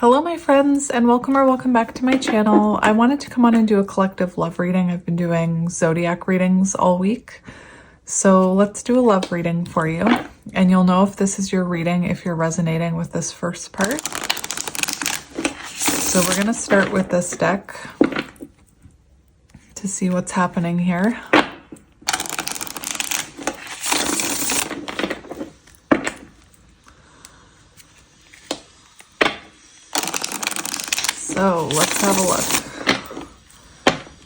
Hello my friends, and welcome back to my channel. I wanted to come on and do a collective love reading. I've been doing zodiac readings all week. So let's do a love reading for you. And you'll know if this is your reading if you're resonating with this first part. So we're going to start with this deck to see what's happening here. So let's have a look.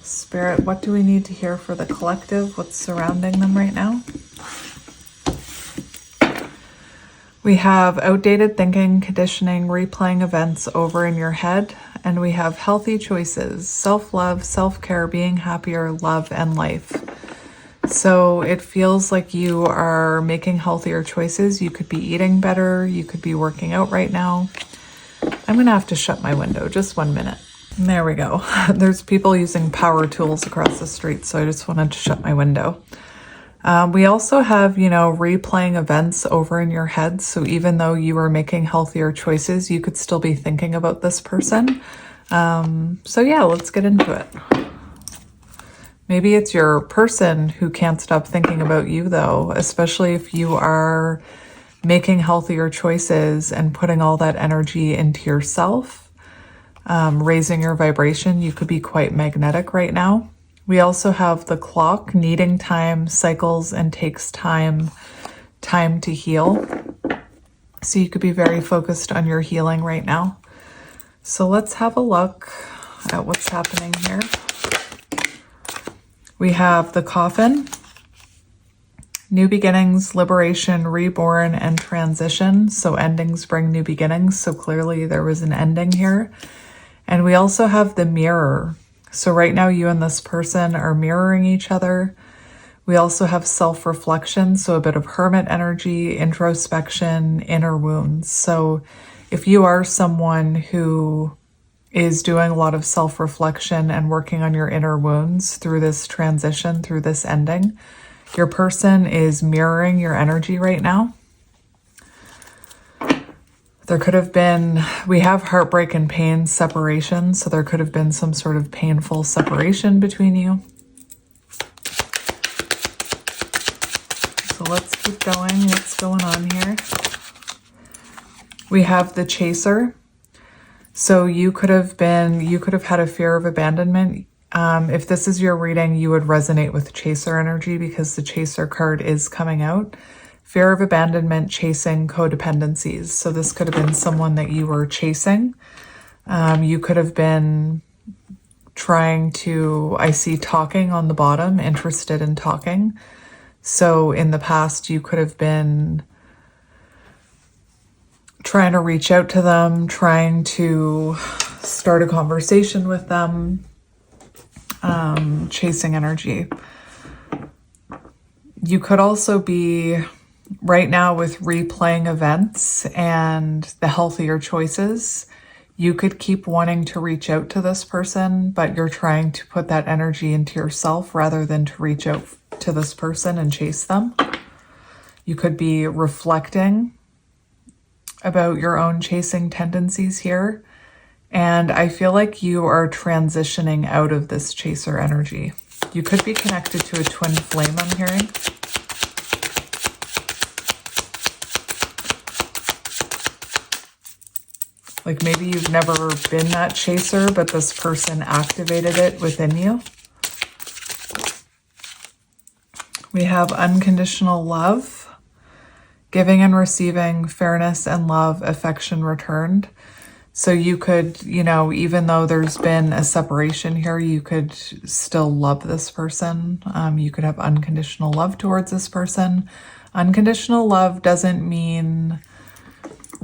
Spirit, what do we need to hear for the collective? What's surrounding them right now? We have outdated thinking, conditioning, replaying events over in your head. And we have healthy choices, self-love, self-care, being happier, love, and life. So it feels like you are making healthier choices. You could be eating better. You could be working out right now. I'm going to have to shut my window. Just 1 minute. There we go. There's people using power tools across the street, so I just wanted to shut my window. We also have, replaying events over in your head. So even though you are making healthier choices, you could still be thinking about this person. So yeah, let's get into it. Maybe it's your person who can't stop thinking about you though, especially if you are making healthier choices and putting all that energy into yourself, raising your vibration. You could be quite magnetic right now. We also have the clock, needing time, cycles, and takes time to heal. So you could be very focused on your healing right now. So let's have a look at what's happening here. We have the coffin, new beginnings, liberation, reborn, and transition. So endings bring new beginnings. So clearly there was an ending here. And we also have the mirror. So right now you and this person are mirroring each other. We also have self-reflection. So a bit of hermit energy, introspection, inner wounds. So if you are someone who is doing a lot of self-reflection and working on your inner wounds through this transition, through this ending, your person is mirroring your energy right now. There could have been, we have heartbreak and pain, separation. So there could have been some sort of painful separation between you. So let's keep going. What's going on here? We have the chaser. So you could have had a fear of abandonment. If this is your reading, you would resonate with chaser energy because the chaser card is coming out. Fear of abandonment, chasing, codependencies. So this could have been someone that you were chasing. You could have been trying to, I see talking on the bottom, interested in talking. So in the past, you could have been trying to reach out to them, trying to start a conversation with them, chasing energy. You could also be right now with replaying events and the healthier choices. You could keep wanting to reach out to this person, but you're trying to put that energy into yourself rather than to reach out to this person and chase them. You could be reflecting about your own chasing tendencies here. And I feel like you are transitioning out of this chaser energy. You could be connected to a twin flame, I'm hearing. Like maybe you've never been that chaser, but this person activated it within you. We have unconditional love, giving and receiving, fairness and love, affection returned. So you could, even though there's been a separation here, you could still love this person. You could have unconditional love towards this person. Unconditional love doesn't mean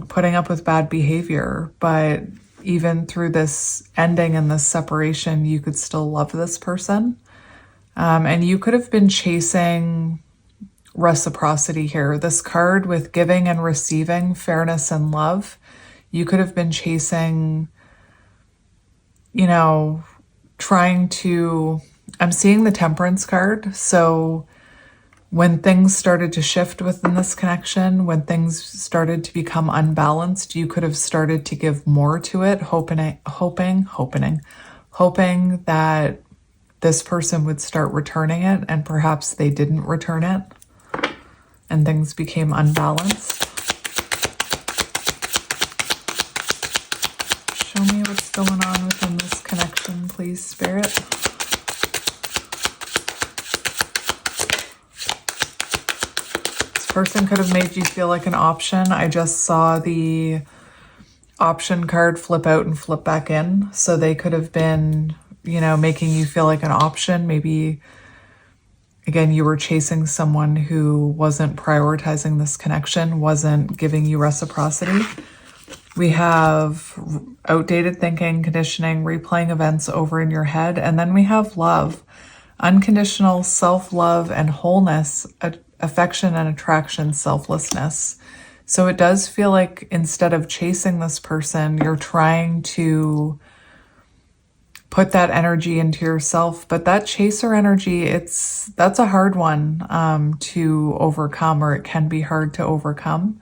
putting up with bad behavior, but even through this ending and this separation, you could still love this person. And you could have been chasing reciprocity here. This card with giving and receiving, fairness and love, you could have been chasing, trying to, I'm seeing the Temperance card. So when things started to shift within this connection, when things started to become unbalanced, you could have started to give more to it, hoping that this person would start returning it, and perhaps they didn't return it, and things became unbalanced. Show me what's going on within this connection, please, Spirit. This person could have made you feel like an option. I just saw the option card flip out and flip back in. So they could have been, you know, making you feel like an option. Maybe, again, you were chasing someone who wasn't prioritizing this connection, wasn't giving you reciprocity. We have outdated thinking, conditioning, replaying events over in your head. And then we have love, unconditional self-love and wholeness, affection and attraction, selflessness. So it does feel like instead of chasing this person, you're trying to put that energy into yourself. But that chaser energy, that's a hard one to overcome, or it can be hard to overcome.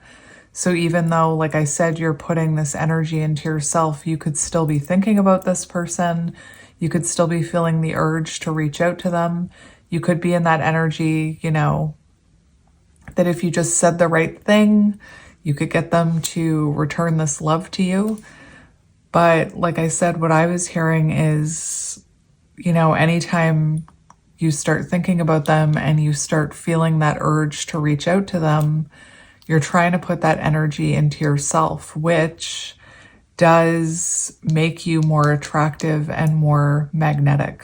So even though, like I said, you're putting this energy into yourself, you could still be thinking about this person. You could still be feeling the urge to reach out to them. You could be in that energy, you know, that if you just said the right thing, you could get them to return this love to you. But like I said, what I was hearing is, you know, anytime you start thinking about them and you start feeling that urge to reach out to them, you're trying to put that energy into yourself, which does make you more attractive and more magnetic.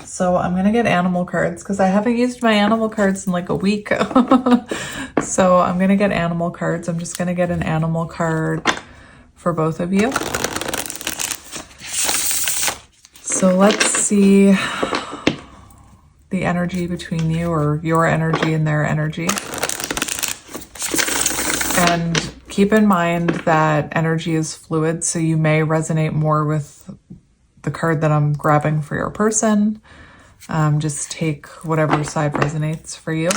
So I'm going to get animal cards because I haven't used my animal cards in like a week. So I'm going to get animal cards. I'm just going to get an animal card for both of you. So let's see the energy between you, or your energy and their energy. And keep in mind that energy is fluid, so you may resonate more with the card that I'm grabbing for your person. Just take whatever side resonates for you.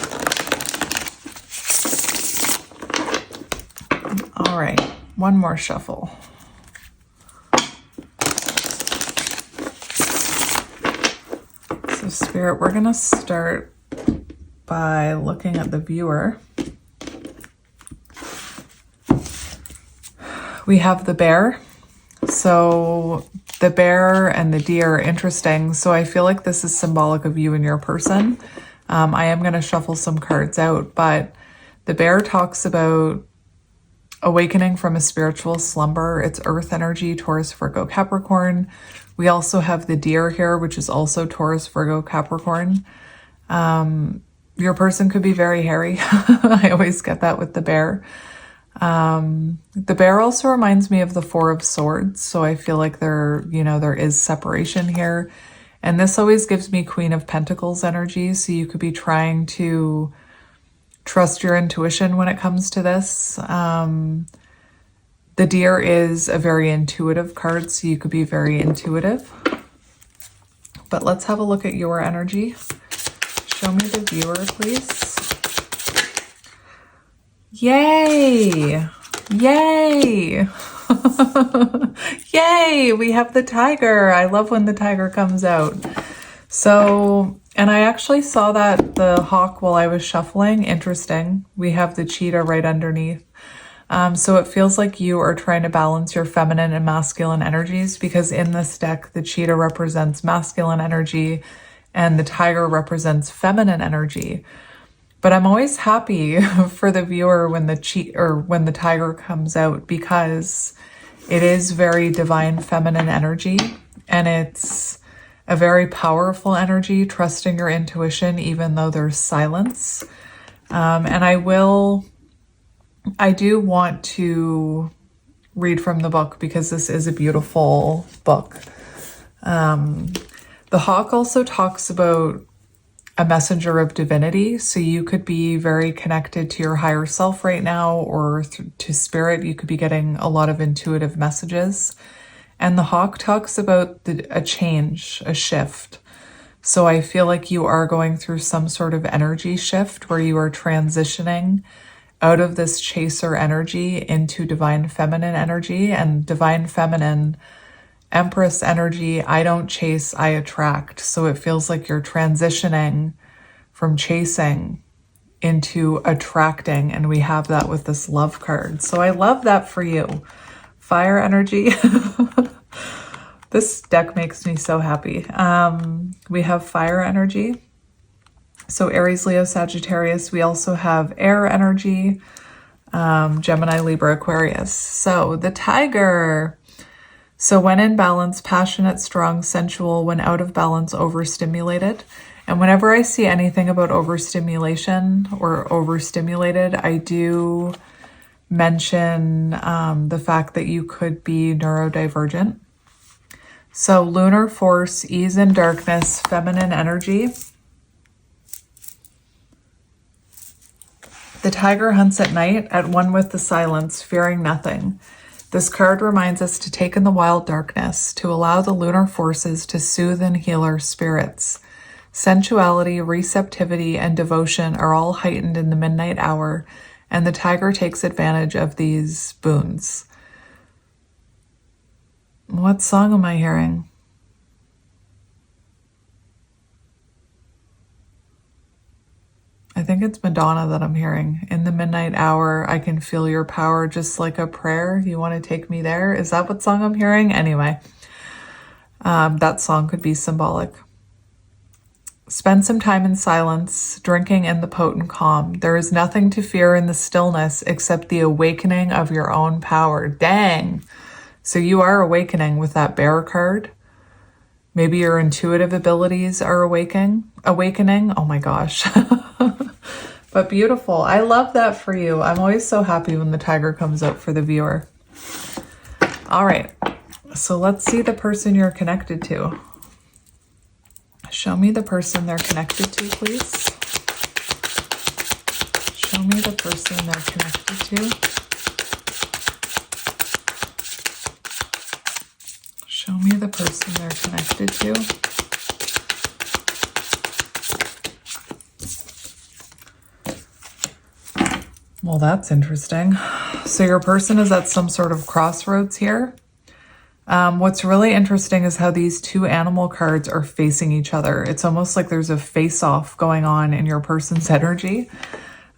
All right, one more shuffle. So Spirit, we're gonna start by looking at the viewer. We have the bear. So the bear and the deer are interesting. So I feel like this is symbolic of you and your person. I am going to shuffle some cards out, but the bear talks about awakening from a spiritual slumber. It's earth energy, Taurus, Virgo, Capricorn. We also have the deer here, which is also Taurus, Virgo, Capricorn. Your person could be very hairy. I always get that with the bear. The bear also reminds me of the Four of Swords. So I feel like there is separation here. And this always gives me Queen of Pentacles energy. So you could be trying to trust your intuition when it comes to this. The deer is a very intuitive card, so you could be very intuitive. But let's have a look at your energy. Show me the viewer, please. Yay! Yay! Yay! We have the tiger. I love when the tiger comes out. So, and I actually saw the hawk while I was shuffling. Interesting. We have the cheetah right underneath. So it feels like you are trying to balance your feminine and masculine energies, because in this deck, the cheetah represents masculine energy and the tiger represents feminine energy. But I'm always happy for the viewer when the tiger comes out, because it is very divine feminine energy, and it's a very powerful energy, trusting your intuition even though there's silence. And I do want to read from the book because this is a beautiful book. The hawk also talks about a messenger of divinity. So you could be very connected to your higher self right now, or to spirit. You could be getting a lot of intuitive messages. And the hawk talks about a change, a shift. So I feel like you are going through some sort of energy shift where you are transitioning out of this chaser energy into divine feminine energy. And divine feminine, Empress energy, I don't chase, I attract. So it feels like you're transitioning from chasing into attracting, and we have that with this love card. So I love that for you. Fire energy. This deck makes me so happy. We have fire energy. So Aries, Leo, Sagittarius. We also have air energy, Gemini, Libra, Aquarius. So the tiger. So when in balance, passionate, strong, sensual. When out of balance, overstimulated. And whenever I see anything about overstimulation or overstimulated, I do mention the fact that you could be neurodivergent. So lunar force, ease in darkness, feminine energy. The tiger hunts at night, at one with the silence, fearing nothing. This card reminds us to take in the wild darkness, to allow the lunar forces to soothe and heal our spirits. Sensuality, receptivity, and devotion are all heightened in the midnight hour, and the tiger takes advantage of these boons. What song am I hearing? I think it's Madonna that I'm hearing. In the midnight hour, I can feel your power just like a prayer. You want to take me there? Is that what song I'm hearing? Anyway, that song could be symbolic. Spend some time in silence, drinking in the potent calm. There is nothing to fear in the stillness except the awakening of your own power. Dang. So you are awakening with that bear card. Maybe your intuitive abilities are awakening. Oh my gosh. But beautiful. I love that for you. I'm always so happy when the tiger comes out for the viewer. All right. So let's see the person you're connected to. Show me the person they're connected to, please. Show me the person they're connected to. Show me the person they're connected to. Well, that's interesting. So your person is at some sort of crossroads here. What's really interesting is how these two animal cards are facing each other. It's almost like there's a face-off going on in your person's energy.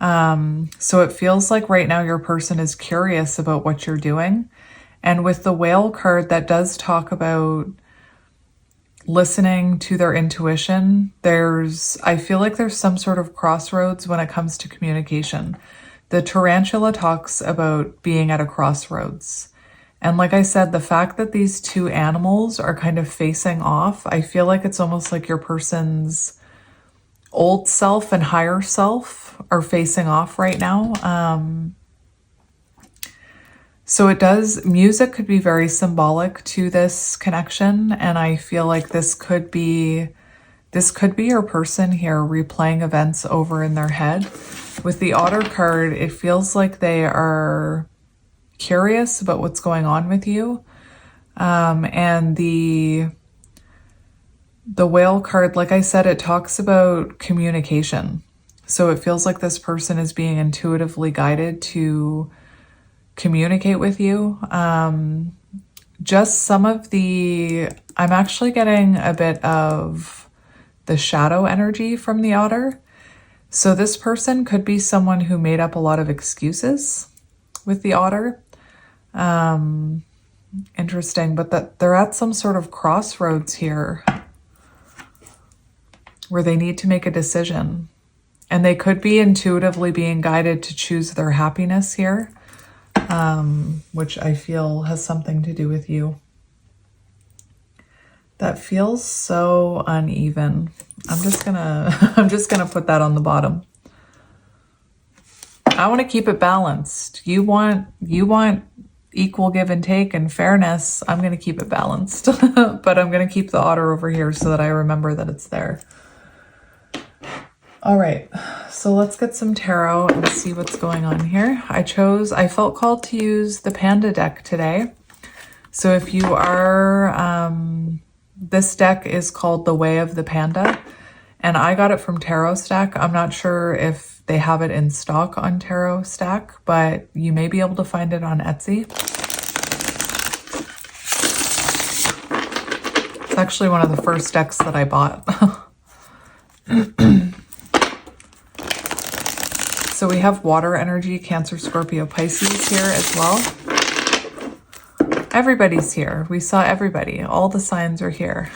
So it feels like right now your person is curious about what you're doing. And with the whale card, that does talk about listening to their intuition. I feel like there's some sort of crossroads when it comes to communication. The tarantula talks about being at a crossroads. And like I said, the fact that these two animals are kind of facing off, I feel like it's almost like your person's old self and higher self are facing off right now. So music could be very symbolic to this connection. And I feel like this could be your person here replaying events over in their head. With the otter card, it feels like they are curious about what's going on with you. And the whale card, like I said, it talks about communication. So it feels like this person is being intuitively guided to communicate with you. I'm actually getting a bit of the shadow energy from the otter. So this person could be someone who made up a lot of excuses with the otter. Interesting, but that they're at some sort of crossroads here where they need to make a decision. And they could be intuitively being guided to choose their happiness here. Which I feel has something to do with you. That feels so uneven. I'm just gonna put that on the bottom. I want to keep it balanced. You want equal give and take and fairness. I'm going to keep it balanced, but I'm going to keep the otter over here so that I remember that it's there. All right, so let's get some tarot and see what's going on here. I felt called to use the Panda deck today. So if you are This deck is called The Way of the Panda, and I got it from Tarot Stack. I'm not sure if they have it in stock on Tarot Stack, but you may be able to find it on Etsy. It's actually one of the first decks that I bought. So we have water energy, Cancer, Scorpio, Pisces here as well. Everybody's here. We saw everybody. All the signs are here.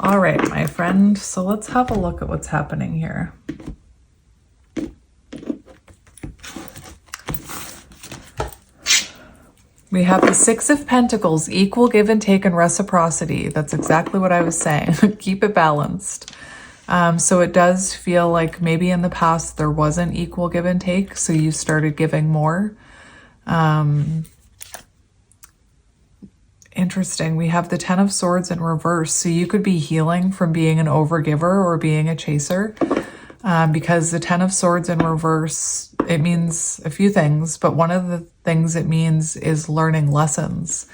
All right, my friend. So let's have a look at what's happening here. We have the Six of Pentacles, equal give and take and reciprocity. That's exactly what I was saying. Keep it balanced. So it does feel like maybe in the past there wasn't equal give and take, so you started giving more. Interesting. We have the Ten of Swords in reverse. So you could be healing from being an overgiver or being a chaser. Because the Ten of Swords in reverse, it means a few things, but one of the things it means is learning lessons.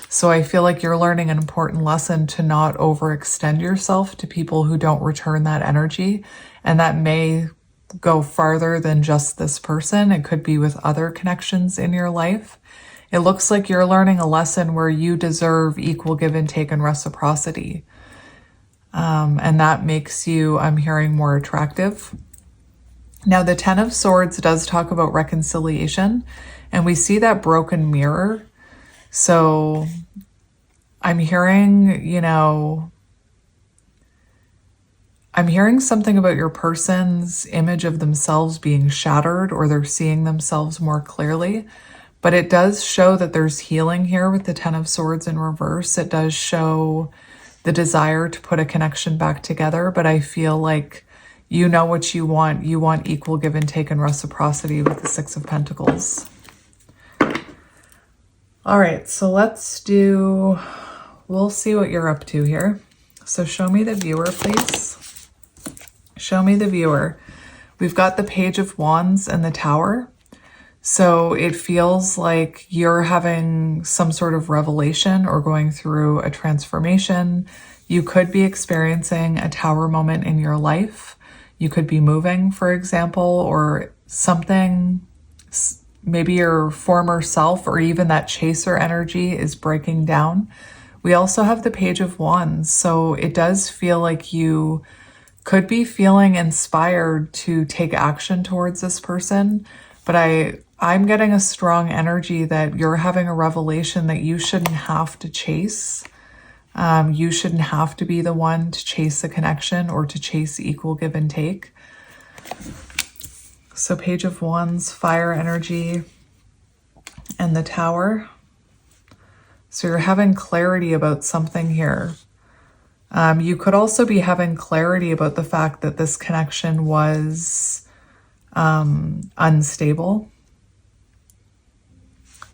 So I feel like you're learning an important lesson to not overextend yourself to people who don't return that energy. And that may go farther than just this person. It could be with other connections in your life. It looks like you're learning a lesson where you deserve equal give and take and reciprocity. And that makes you, I'm hearing, more attractive. Now, the Ten of Swords does talk about reconciliation, and we see that broken mirror. So I'm hearing, you know, I'm hearing something about your person's image of themselves being shattered, or they're seeing themselves more clearly. But it does show that there's healing here with the Ten of Swords in reverse. It does show the desire to put a connection back together, but I feel like you know what you want. You want equal give and take and reciprocity with the Six of Pentacles. All right, so we'll see what you're up to here. So show me the viewer, please. Show me the viewer. We've got the Page of Wands and the Tower. So it feels like you're having some sort of revelation or going through a transformation. You could be experiencing a tower moment in your life. You could be moving, for example, or something, maybe your former self or even that chaser energy is breaking down. We also have the Page of Wands. So it does feel like you could be feeling inspired to take action towards this person, but I'm getting a strong energy that you're having a revelation that you shouldn't have to chase. You shouldn't have to be the one to chase a connection or to chase equal give and take. So Page of Wands, fire energy, and the Tower. So you're having clarity about something here. You could also be having clarity about the fact that this connection was unstable.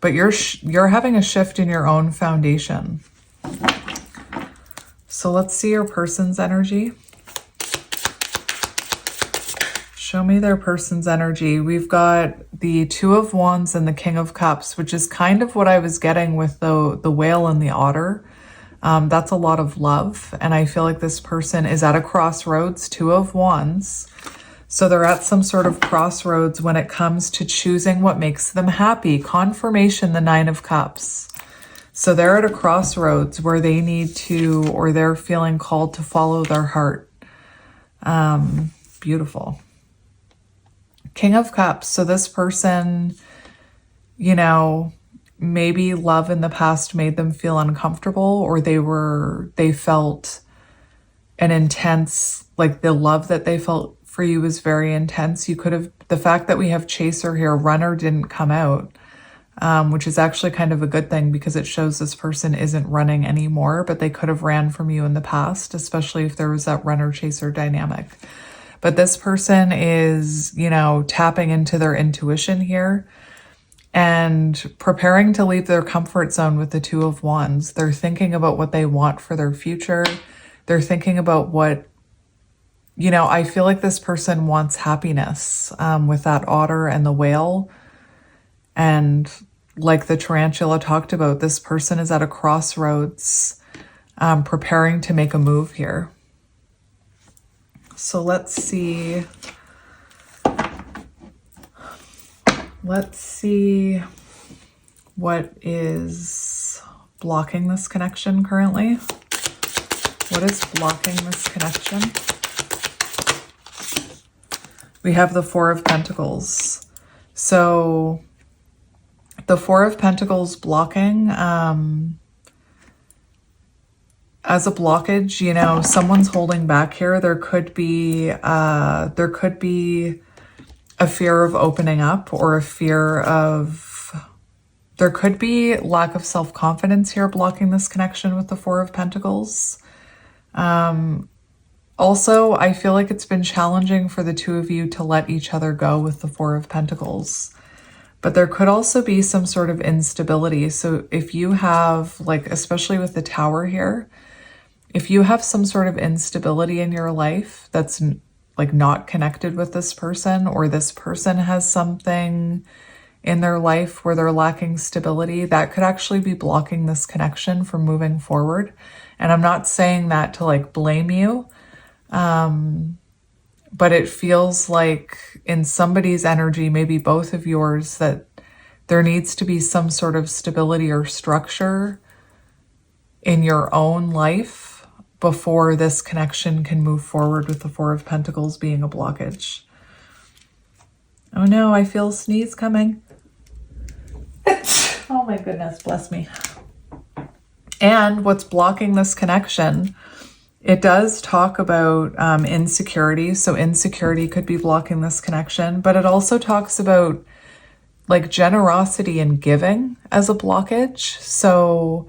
But you're having a shift in your own foundation. So let's see your person's energy. Show me their person's energy. We've got the Two of Wands and the King of Cups, which is kind of what I was getting with the whale and the otter. That's a lot of love. And I feel like this person is at a crossroads, Two of Wands. So they're at some sort of crossroads when it comes to choosing what makes them happy. Confirmation, the Nine of Cups. So they're at a crossroads where they need to, or they're feeling called to follow their heart. Beautiful. King of Cups. So this person, you know, maybe love in the past made them feel uncomfortable, or they felt an intense, like the love that they felt for you was very intense. You could have, the fact that we have chaser here, runner didn't come out, which is actually kind of a good thing because it shows this person isn't running anymore, but they could have ran from you in the past, especially if there was that runner chaser dynamic. But this person is, you know, tapping into their intuition here and preparing to leave their comfort zone with the Two of Wands. They're thinking about what they want for their future. They're thinking about what, you know, I feel like this person wants happiness with that otter and the whale. And like the tarantula talked about, this person is at a crossroads, preparing to make a move here. So let's see. Let's see what is blocking this connection currently. What is blocking this connection? We have the Four of Pentacles. So the Four of Pentacles blocking, as a blockage, you know, someone's holding back here. There could be a fear of opening up, or a fear of, there could be lack of self-confidence here blocking this connection with the Four of Pentacles. Also, I feel like it's been challenging for the two of you to let each other go with the Four of Pentacles. But there could also be some sort of instability. So if you have, like, especially with the Tower here, if you have some sort of instability in your life that's like not connected with this person, or this person has something in their life where they're lacking stability, that could actually be blocking this connection from moving forward. And I'm not saying that to like blame you, but it feels like in somebody's energy, maybe both of yours, that there needs to be some sort of stability or structure in your own life before this connection can move forward, with the Four of Pentacles being a blockage. Oh no, I feel a sneeze coming. Oh my goodness, bless me. And what's blocking this connection, it does talk about insecurity. So insecurity could be blocking this connection, but it also talks about like generosity and giving as a blockage. So,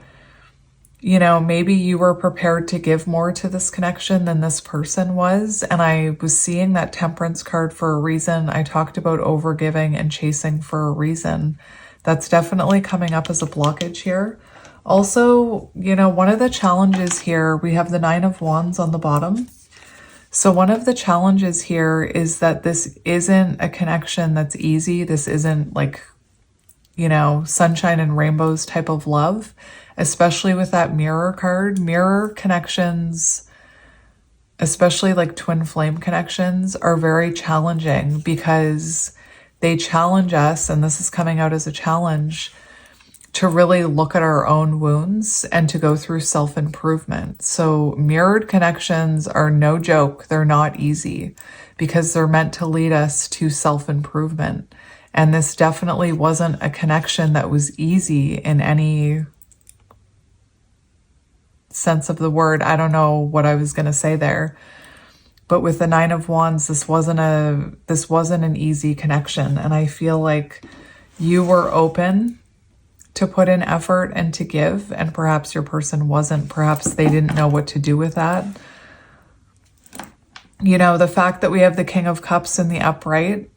you know, maybe you were prepared to give more to this connection than this person was. And I was seeing that Temperance card for a reason. I talked about overgiving and chasing for a reason. That's definitely coming up as a blockage here. Also, you know, one of the challenges here, we have the Nine of Wands on the bottom. So one of the challenges here is that this isn't a connection that's easy. This isn't like, you know, sunshine and rainbows type of love, especially with that Mirror card. Mirror connections, especially like twin flame connections, are very challenging because they challenge us, and this is coming out as a challenge, to really look at our own wounds and to go through self-improvement. So mirrored connections are no joke. They're not easy because they're meant to lead us to self-improvement. And this definitely wasn't a connection that was easy in any sense of the word. I don't know what I was going to say there. But with the Nine of Wands, this wasn't an easy connection. And I feel like you were open to put in effort and to give, and perhaps your person wasn't. Perhaps they didn't know what to do with that. You know, the fact that we have the King of Cups in the upright,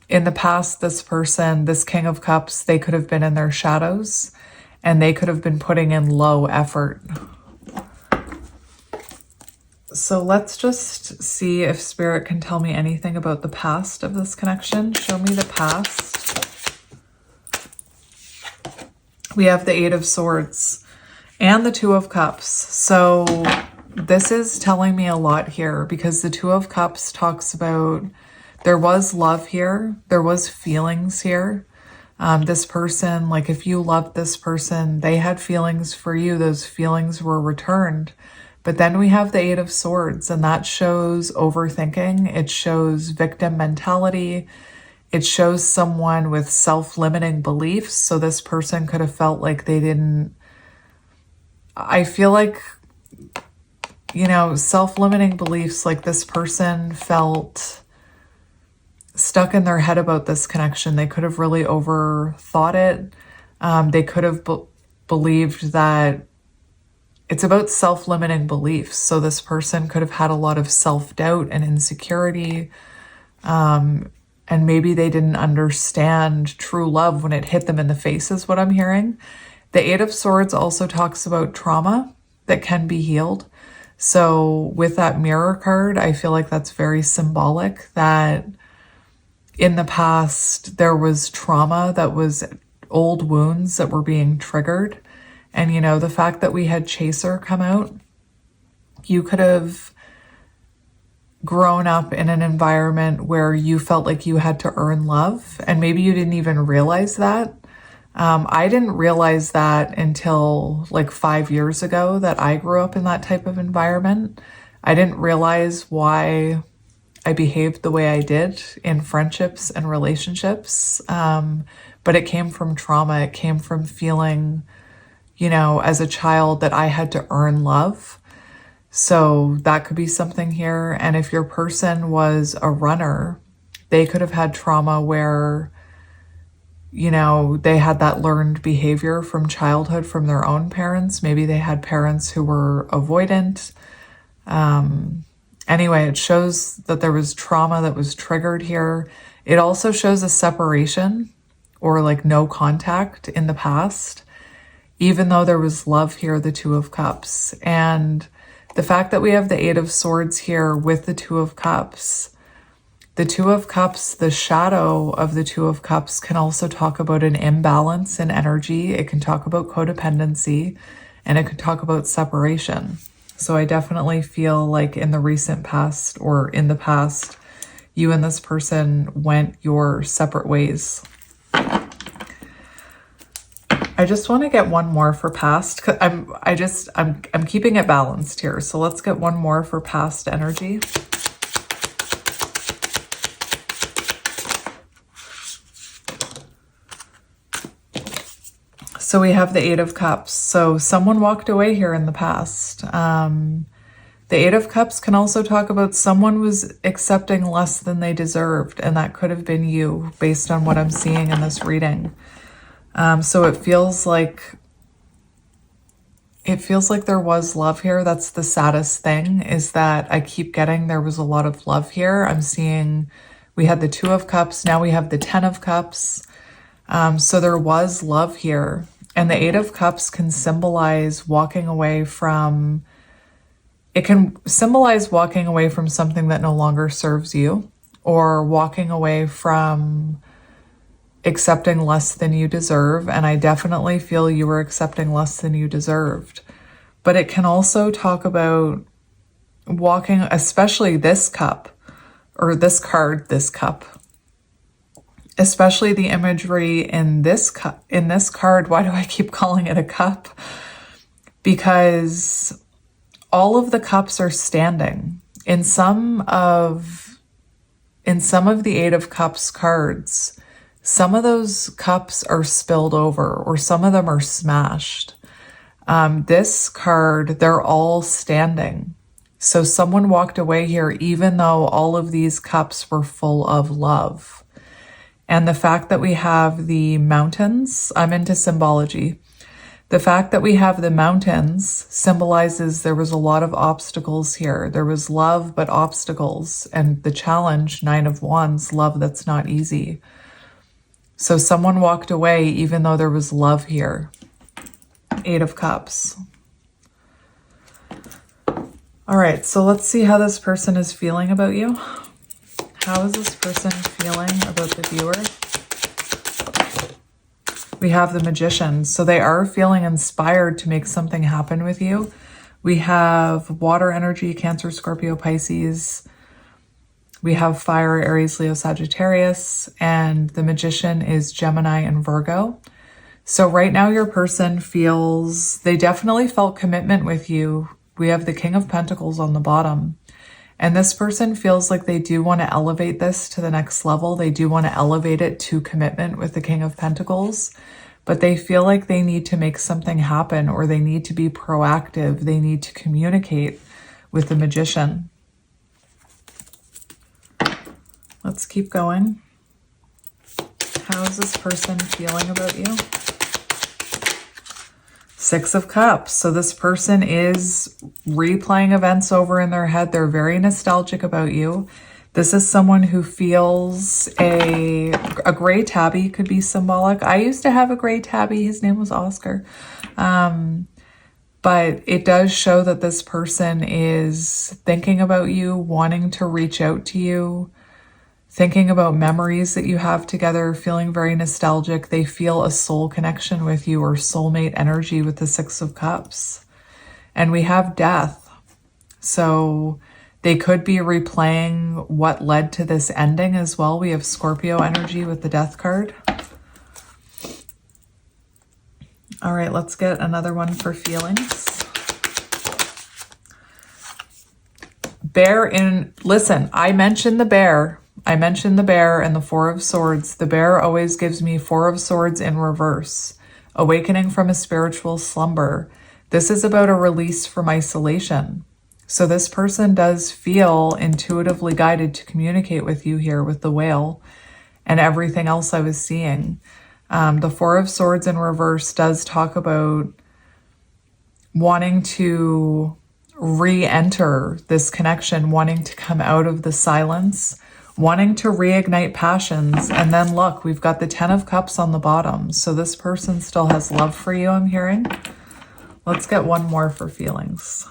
in the past, this person, this King of Cups, they could have been in their shadows and they could have been putting in low effort. So let's just see if Spirit can tell me anything about the past of this connection. Show me the past. We have the Eight of Swords and the Two of Cups. So this is telling me a lot here, because the Two of Cups talks about there was love here. There was feelings here. This person, like if you loved this person, they had feelings for you. Those feelings were returned. But then we have the Eight of Swords, and that shows overthinking. It shows victim mentality. It shows someone with self-limiting beliefs. So this person could have felt like they didn't, I feel like, you know, self-limiting beliefs, like this person felt stuck in their head about this connection. They could have really overthought it. They could have believed that it's about self-limiting beliefs. So this person could have had a lot of self-doubt and insecurity. And maybe they didn't understand true love when it hit them in the face, is what I'm hearing. The Eight of Swords also talks about trauma that can be healed. So with that Mirror card, I feel like that's very symbolic that in the past there was trauma that was old wounds that were being triggered. And, you know, the fact that we had Chaser come out, you could have grown up in an environment where you felt like you had to earn love, and maybe you didn't even realize that. I didn't realize that until like 5 years ago that I grew up in that type of environment. I didn't realize why I behaved the way I did in friendships and relationships. But it came from trauma. It came from feeling, you know, as a child that I had to earn love. So that could be something here. And if your person was a runner, they could have had trauma where, you know, they had that learned behavior from childhood from their own parents. Maybe they had parents who were avoidant. Anyway, it shows that there was trauma that was triggered here. It also shows a separation or like no contact in the past, even though there was love here, the Two of Cups. And the fact that we have the Eight of Swords here with the Two of Cups, the Two of Cups, the shadow of the Two of Cups can also talk about an imbalance in energy. It can talk about codependency, and it can talk about separation. So I definitely feel like in the recent past or in the past, you and this person went your separate ways. I just want to get one more for past. I'm keeping it balanced here. So let's get one more for past energy. So we have the Eight of Cups. So someone walked away here in the past. The Eight of Cups can also talk about someone was accepting less than they deserved, and that could have been you based on what I'm seeing in this reading. So it feels like there was love here. That's the saddest thing, is that I keep getting there was a lot of love here. I'm seeing we had the Two of Cups. Now we have the Ten of Cups. So there was love here. And the Eight of Cups can symbolize walking away from, it can symbolize walking away from something that no longer serves you, or walking away from accepting less than you deserve. And I definitely feel you were accepting less than you deserved. But it can also talk about walking, especially this cup, or this card, this cup. Especially the imagery in this card. Why do I keep calling it a cup? Because all of the cups are standing. In some of the Eight of Cups cards, some of those cups are spilled over, or some of them are smashed. This card, they're all standing. So someone walked away here even though all of these cups were full of love. And the fact that we have the mountains, I'm into symbology. The fact that we have the mountains symbolizes there was a lot of obstacles here. There was love, but obstacles. And the challenge, Nine of Wands, love that's not easy. So someone walked away even though there was love here. Eight of Cups. All right, so let's see how this person is feeling about you. How is this person feeling about the viewer? We have the Magician. So they are feeling inspired to make something happen with you. We have water energy, Cancer, Scorpio, Pisces. We have fire, Aries, Leo, Sagittarius. And the Magician is Gemini and Virgo. So right now your person feels, they definitely felt commitment with you. We have the King of Pentacles on the bottom. And this person feels like they do want to elevate this to the next level. They do want to elevate it to commitment with the King of Pentacles, but they feel like they need to make something happen, or they need to be proactive. They need to communicate with the Magician. Let's keep going. How is this person feeling about you? Six of Cups. So this person is replaying events over in their head. They're very nostalgic about you. This is someone who feels a gray tabby could be symbolic. I used to have a gray tabby. His name was Oscar. But it does show that this person is thinking about you, wanting to reach out to you thinking about memories that you have together, feeling very nostalgic. They feel a soul connection with you or soulmate energy with the Six of Cups. And we have death. So they could be replaying what led to this ending as well. We have Scorpio energy with the Death card. All right, let's get another one for feelings. Listen, I mentioned the bear. I mentioned the bear and the Four of Swords. The bear always gives me Four of Swords in reverse. Awakening from a spiritual slumber. This is about a release from isolation. So this person does feel intuitively guided to communicate with you here with the whale and everything else I was seeing. The Four of Swords in reverse does talk about wanting to re-enter this connection, wanting to come out of the silence, wanting to reignite passions. And then look, we've got the Ten of Cups on the bottom. So this person still has love for you, I'm hearing. Let's get one more for feelings.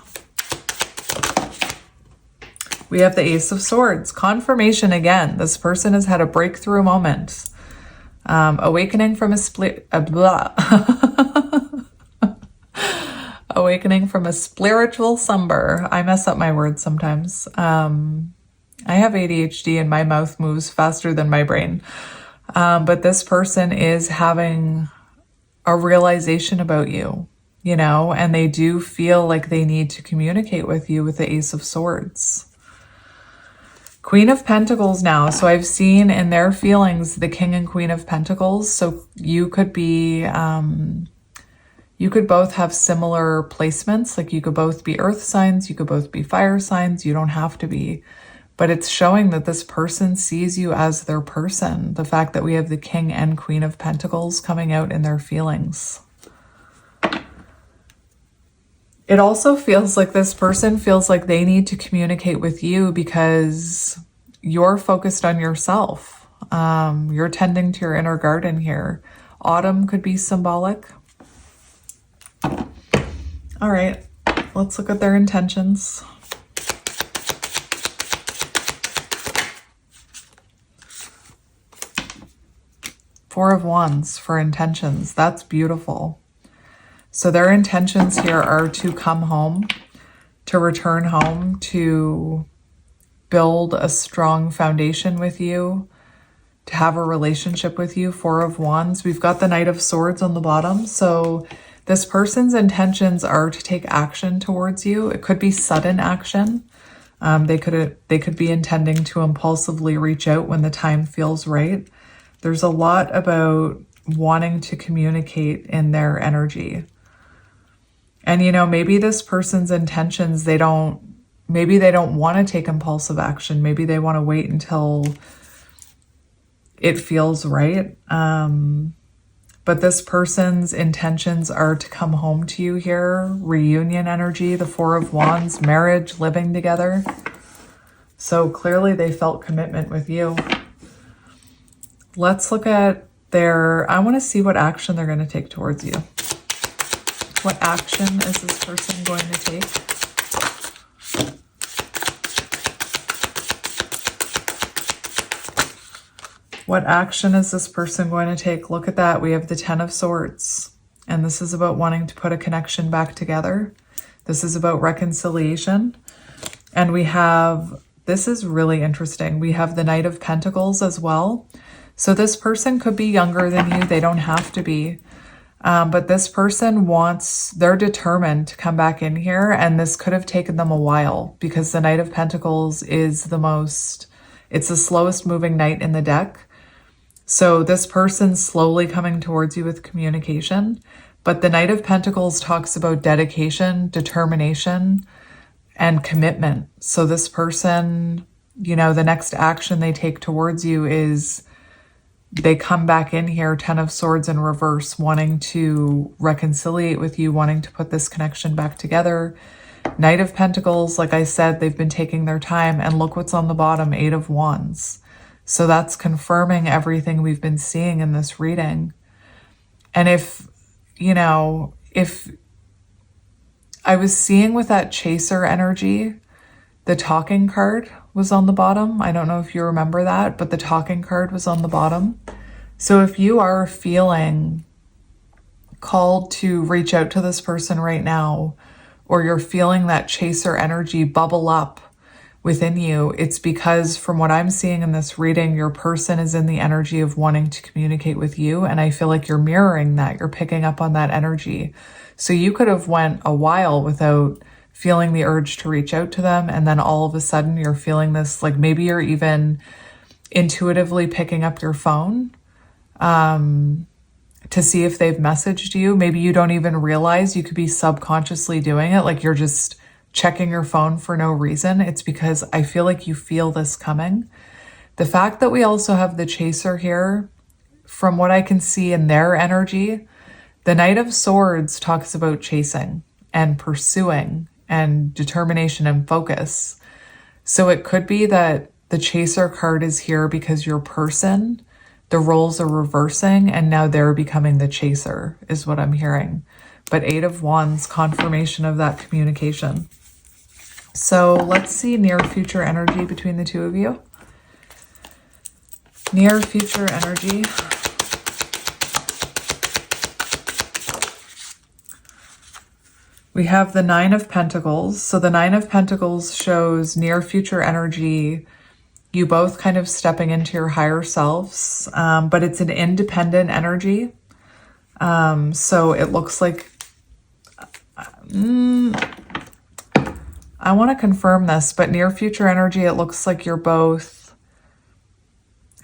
We have the Ace of Swords. Confirmation again. This person has had a breakthrough moment. Awakening from awakening from a spiritual slumber. I mess up my words sometimes. I have ADHD and my mouth moves faster than my brain. But this person is having a realization about you, you know, and they do feel like they need to communicate with you with the Ace of Swords. Queen of Pentacles now. So I've seen in their feelings the King and Queen of Pentacles. So you could be, you could both have similar placements. Like you could both be earth signs. You could both be fire signs. You don't have to be. But it's showing that this person sees you as their person. The fact that we have the King and Queen of Pentacles coming out in their feelings. It also feels like this person feels like they need to communicate with you because you're focused on yourself. You're tending to your inner garden here. Autumn could be symbolic. All right, let's look at their intentions. Four of Wands for intentions. That's beautiful. So their intentions here are to come home, to return home, to build a strong foundation with you, to have a relationship with you. Four of Wands. We've got the Knight of Swords on the bottom. So this person's intentions are to take action towards you. It could be sudden action. They could be intending to impulsively reach out when the time feels right. There's a lot about wanting to communicate in their energy. And, you know, maybe this person's intentions, maybe they don't want to take impulsive action. Maybe they want to wait until it feels right. But this person's intentions are to come home to you here. Reunion energy, the Four of Wands, marriage, living together. So clearly they felt commitment with you. Let's look at I want to see what action they're going to take towards you. What action is this person going to take? What action is this person going to take? Look at that. We have the Ten of Swords. And this is about wanting to put a connection back together. This is about reconciliation. And we have, this is really interesting. We have the Knight of Pentacles as well. So this person could be younger than you. They don't have to be. But this person they're determined to come back in here, and this could have taken them a while because the Knight of Pentacles is it's the slowest moving knight in the deck. So this person's slowly coming towards you with communication, but the Knight of Pentacles talks about dedication, determination, and commitment. So this person, you know, the next action they take towards you is they come back in here, Ten of Swords in reverse, wanting to reconciliate with you, wanting to put this connection back together. Knight of Pentacles, like I said, they've been taking their time. And look what's on the bottom, Eight of Wands. So that's confirming everything we've been seeing in this reading. And if I was seeing with that Chaser energy, the Talking card, was on the bottom. I don't know if you remember that, but the talking card was on the bottom. So if you are feeling called to reach out to this person right now, or you're feeling that chaser energy bubble up within you, it's because from what I'm seeing in this reading, your person is in the energy of wanting to communicate with you. And I feel like you're mirroring that. You're picking up on that energy. So you could have went a while without feeling the urge to reach out to them. And then all of a sudden you're feeling this, like maybe you're even intuitively picking up your phone to see if they've messaged you. Maybe you don't even realize, you could be subconsciously doing it. Like you're just checking your phone for no reason. It's because I feel like you feel this coming. The fact that we also have the chaser here, from what I can see in their energy, the Knight of Swords talks about chasing and pursuing and determination and focus. So it could be that the chaser card is here because your person, the roles are reversing and now they're becoming the chaser, is what I'm hearing. But 8 of Wands, confirmation of that communication. So let's see near future energy between the two of you. Near future energy. We have the 9 of Pentacles. So the 9 of Pentacles shows near future energy, you both kind of stepping into your higher selves, but it's an independent energy. So it looks like, I want to confirm this, but near future energy, it looks like you're both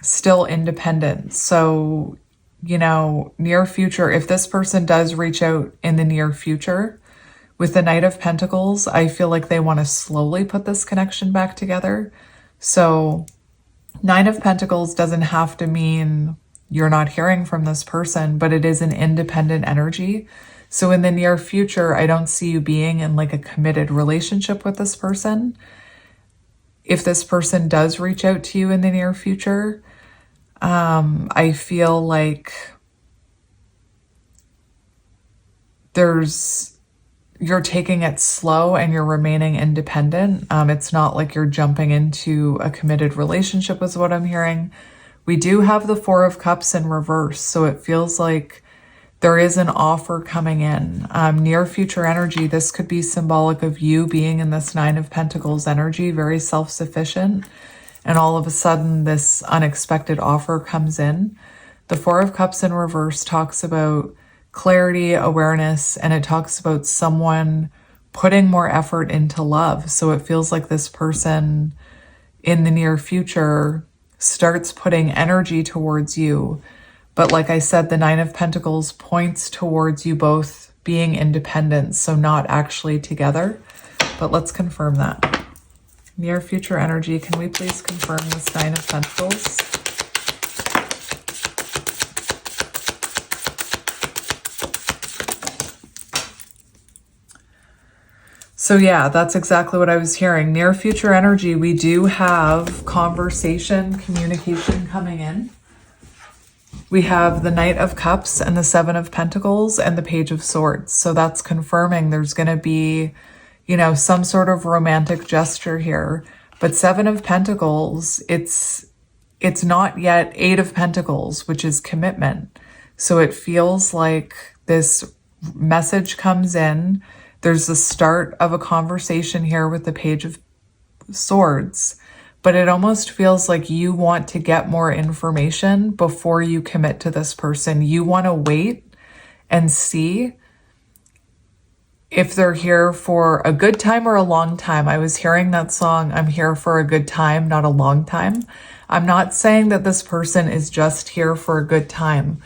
still independent. So, you know, near future, if this person does reach out in the near future with the Knight of Pentacles, I feel like they want to slowly put this connection back together. So 9 of Pentacles doesn't have to mean you're not hearing from this person, but it is an independent energy. So in the near future, I don't see you being in like a committed relationship with this person. If this person does reach out to you in the near future, I feel like you're taking it slow and you're remaining independent. It's not like you're jumping into a committed relationship is what I'm hearing. We do have the 4 of Cups in reverse. So it feels like there is an offer coming in. Near future energy, this could be symbolic of you being in this 9 of Pentacles energy, very self-sufficient. And all of a sudden this unexpected offer comes in. The 4 of Cups in reverse talks about clarity, awareness, and it talks about someone putting more effort into love. So it feels like this person in the near future starts putting energy towards you. But like I said, the 9 of Pentacles points towards you both being independent, so not actually together. But let's confirm that. Near future energy, can we please confirm this 9 of Pentacles? So yeah, that's exactly what I was hearing. Near future energy, we do have conversation, communication coming in. We have the Knight of Cups and the 7 of Pentacles and the Page of Swords. So that's confirming there's going to be, you know, some sort of romantic gesture here. But 7 of Pentacles, it's not yet 8 of Pentacles, which is commitment. So it feels like this message comes in. There's the start of a conversation here with the Page of Swords. But it almost feels like you want to get more information before you commit to this person. You want to wait and see if they're here for a good time or a long time. I was hearing that song, I'm here for a good time, not a long time. I'm not saying that this person is just here for a good time,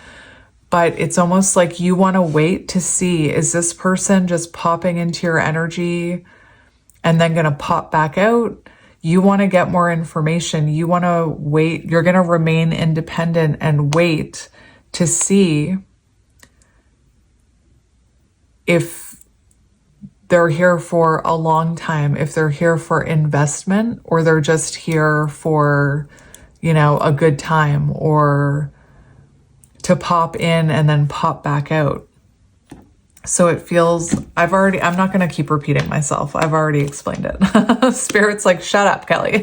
but it's almost like you want to wait to see, is this person just popping into your energy and then going to pop back out? You want to get more information. You want to wait. You're going to remain independent and wait to see if they're here for a long time, if they're here for investment, or they're just here for, you know, a good time, or to pop in and then pop back out. So it feels, I'm not going to keep repeating myself. I've already explained it. Spirit's like, shut up, Kelly.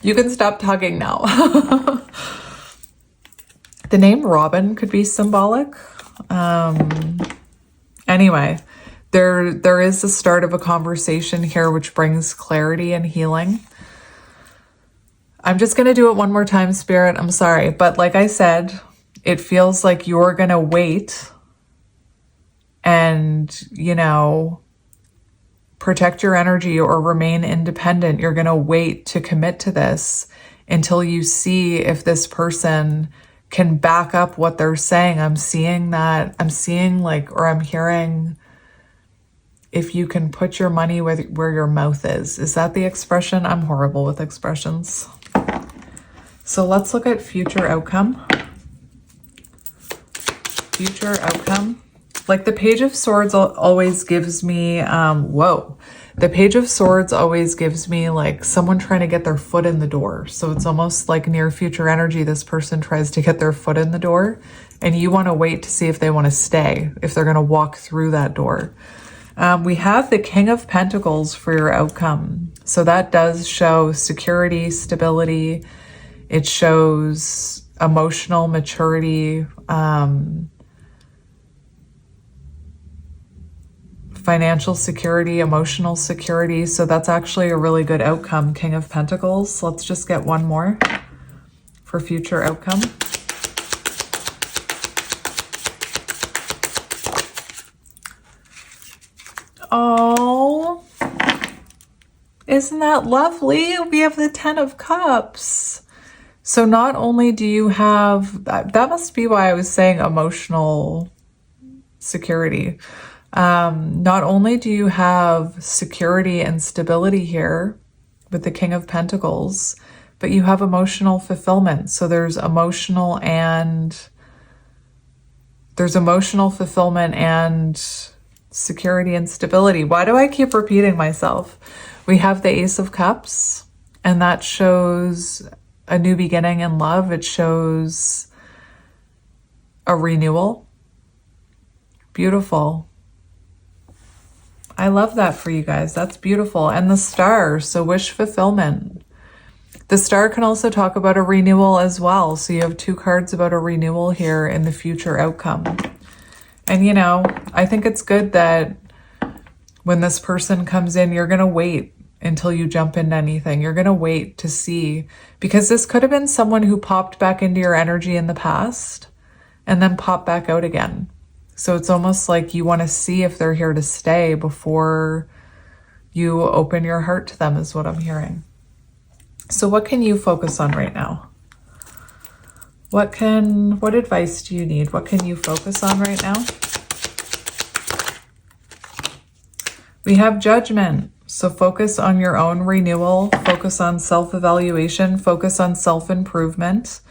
You can stop tugging now. The name Robin could be symbolic. Anyway, there is the start of a conversation here which brings clarity and healing. I'm just going to do it one more time, Spirit. I'm sorry. But like I said, it feels like you're going to wait and, you know, protect your energy or remain independent. You're going to wait to commit to this until you see if this person can back up what they're saying. I'm seeing like, or I'm hearing, if you can put your money where your mouth is. Is that the expression? I'm horrible with expressions. So let's look at future outcome. Future outcome. Like the Page of Swords always gives me, the Page of Swords always gives me like someone trying to get their foot in the door. So it's almost like near future energy. This person tries to get their foot in the door and you want to wait to see if they want to stay, if they're going to walk through that door. We have the King of Pentacles for your outcome. So that does show security, stability. It shows emotional maturity, financial security, emotional security. So that's actually a really good outcome, King of Pentacles. Let's just get one more for future outcome. Oh, isn't that lovely? We have the 10 of Cups. So not only do you have, that must be why I was saying emotional security. Not only do you have security and stability here with the King of Pentacles, but you have emotional fulfillment. So there's emotional fulfillment and security and stability. Why do I keep repeating myself? We have the Ace of Cups, and that shows a new beginning in love. It shows a renewal. Beautiful. I love that for you guys. That's beautiful. And the Star, so wish fulfillment. The Star can also talk about a renewal as well. So you have 2 cards about a renewal here in the future outcome. And you know, I think it's good that when this person comes in, you're going to wait until you jump into anything. You're going to wait to see, because this could have been someone who popped back into your energy in the past and then popped back out again. So it's almost like you want to see if they're here to stay before you open your heart to them, is what I'm hearing. So what can you focus on right now? What advice do you need? What can you focus on right now? We have Judgment. So focus on your own renewal, focus on self-evaluation, focus on self-improvement.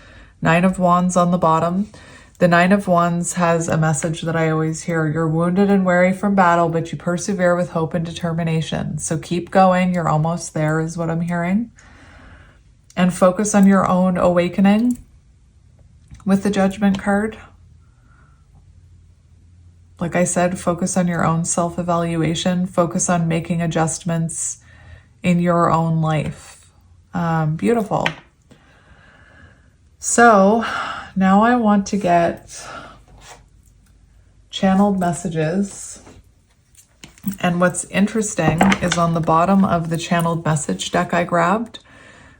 9 of Wands on the bottom. The 9 of Wands has a message that I always hear. You're wounded and weary from battle, but you persevere with hope and determination. So keep going. You're almost there, is what I'm hearing. And focus on your own awakening with the Judgment card. Like I said, focus on your own self-evaluation. Focus on making adjustments in your own life. Beautiful. So now I want to get channeled messages. And what's interesting is on the bottom of the channeled message deck I grabbed,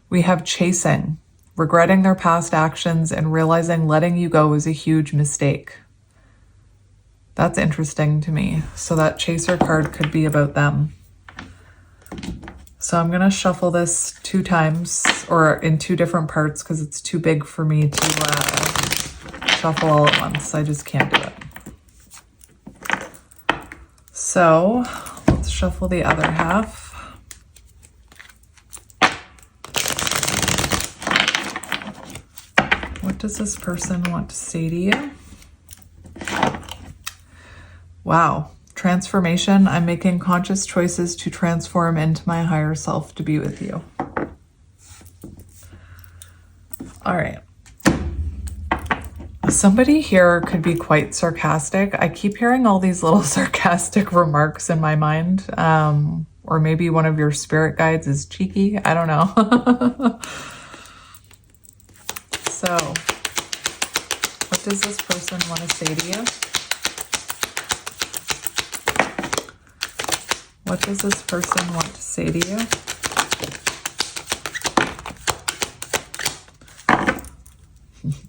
we have chasing, regretting their past actions and realizing letting you go was a huge mistake. That's interesting to me. So that chaser card could be about them. So I'm going to shuffle this 2 times, or in 2 different parts, because it's too big for me to shuffle all at once. I just can't do it. So let's shuffle the other half. What does this person want to say to you? Wow. Transformation. I'm making conscious choices to transform into my higher self to be with you. All right. Somebody here could be quite sarcastic. I keep hearing all these little sarcastic remarks in my mind. Or maybe one of your spirit guides is cheeky. I don't know. So, what does this person want to say to you? What does this person want to say to you?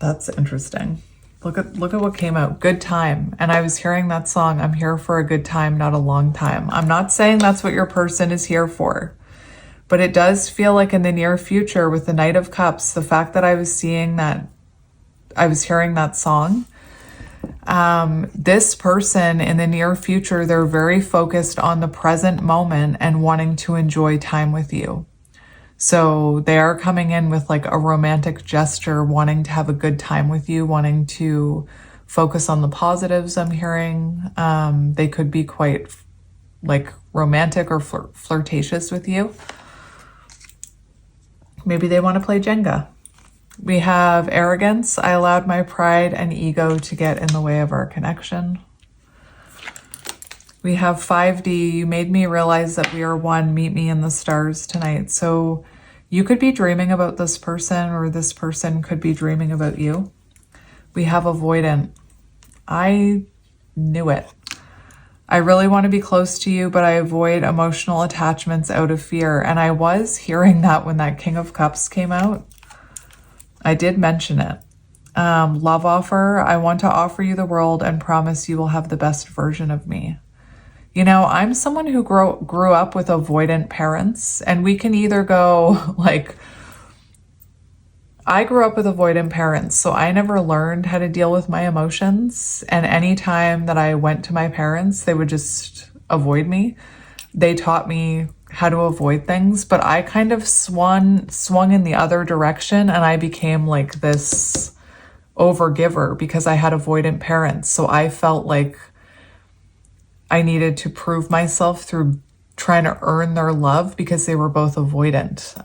That's interesting. Look at what came out. Good time. And I was hearing that song, I'm here for a good time, not a long time. I'm not saying that's what your person is here for, but it does feel like in the near future with the Knight of Cups, the fact that I was seeing that, I was hearing that song, this person in the near future, they're very focused on the present moment and wanting to enjoy time with you. So they are coming in with like a romantic gesture, wanting to have a good time with you, wanting to focus on the positives I'm hearing. They could be quite like romantic or flirtatious with you. Maybe they want to play Jenga. We have arrogance. I allowed my pride and ego to get in the way of our connection. We have 5D. You made me realize that we are one. Meet me in the stars tonight. So you could be dreaming about this person, or this person could be dreaming about you. We have avoidant. I knew it. I really want to be close to you, but I avoid emotional attachments out of fear. And I was hearing that when that King of Cups came out. I did mention it. Love offer. I want to offer you the world and promise you will have the best version of me. You know, I'm someone who grew up with avoidant parents, and we can either go like, I grew up with avoidant parents, so I never learned how to deal with my emotions. And any time that I went to my parents, they would just avoid me. They taught me how to avoid things, but I kind of swung in the other direction, and I became like this overgiver because I had avoidant parents. So I felt like I needed to prove myself through trying to earn their love because they were both avoidant.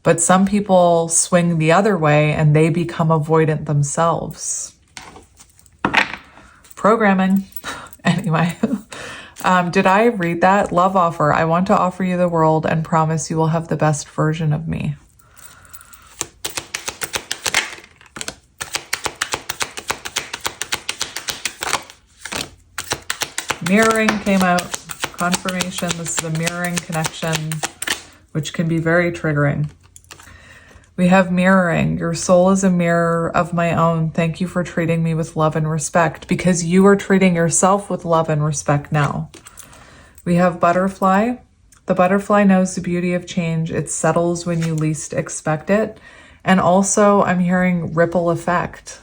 But some people swing the other way and they become avoidant themselves. Programming. Anyway, did I read that? Love offer. I want to offer you the world and promise you will have the best version of me. Mirroring came out. Confirmation. This is a mirroring connection, which can be very triggering. We have mirroring. Your soul is a mirror of my own. Thank you for treating me with love and respect, because you are treating yourself with love and respect now. We have butterfly. The butterfly knows the beauty of change. It settles when you least expect it. And also I'm hearing ripple effect.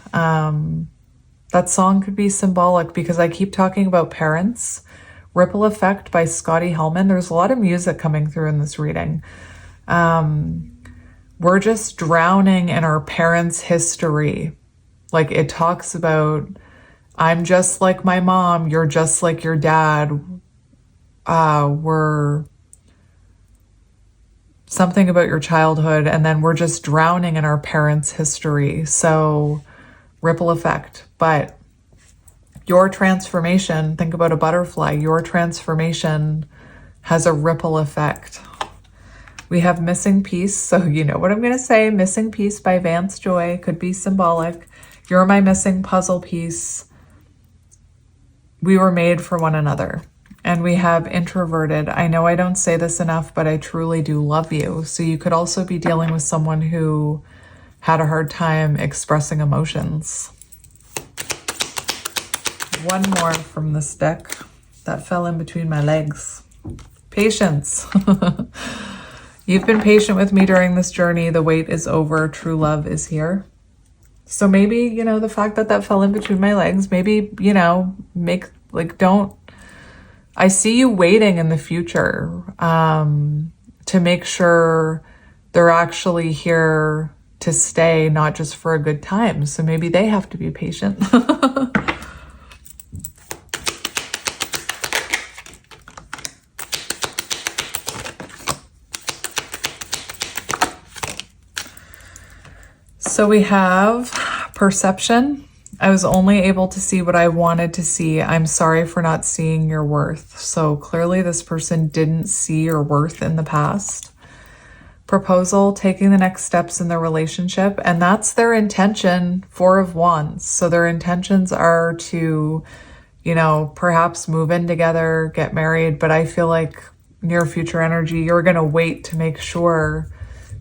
That song could be symbolic because I keep talking about parents. Ripple Effect by Scotty Hellman. There's a lot of music coming through in this reading. We're just drowning in our parents' history. Like it talks about, I'm just like my mom, you're just like your dad. We're something about your childhood, and then we're just drowning in our parents' history. So ripple effect. But your transformation, think about a butterfly, your transformation has a ripple effect. We have missing piece. So you know what I'm going to say. Missing piece by Vance Joy could be symbolic. You're my missing puzzle piece. We were made for one another. And we have introverted. I know I don't say this enough, but I truly do love you. So you could also be dealing with someone who had a hard time expressing emotions. One more from this deck that fell in between my legs. Patience. You've been patient with me during this journey. The wait is over. True love is here. So maybe, you know, the fact that that fell in between my legs, maybe, you know, I see you waiting in the future to make sure they're actually here to stay, not just for a good time. So maybe they have to be patient. So we have perception. I was only able to see what I wanted to see. I'm sorry for not seeing your worth. So clearly this person didn't see your worth in the past. Proposal, taking the next steps in their relationship. And that's their intention, 4 of Wands. So their intentions are to, you know, perhaps move in together, get married. But I feel like near future energy, you're going to wait to make sure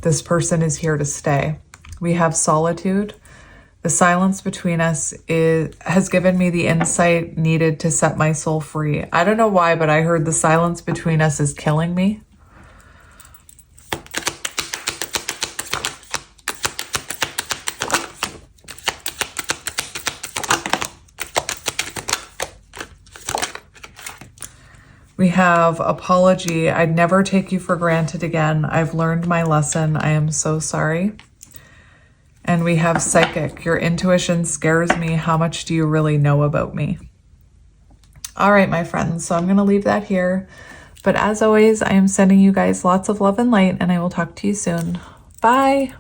this person is here to stay. We have solitude. The silence between us has given me the insight needed to set my soul free. I don't know why, but I heard the silence between us is killing me. We have apology. I'd never take you for granted again. I've learned my lesson. I am so sorry. And we have psychic. Your intuition scares me. How much do you really know about me? All right, my friends. So I'm going to leave that here. But as always, I am sending you guys lots of love and light, and I will talk to you soon. Bye.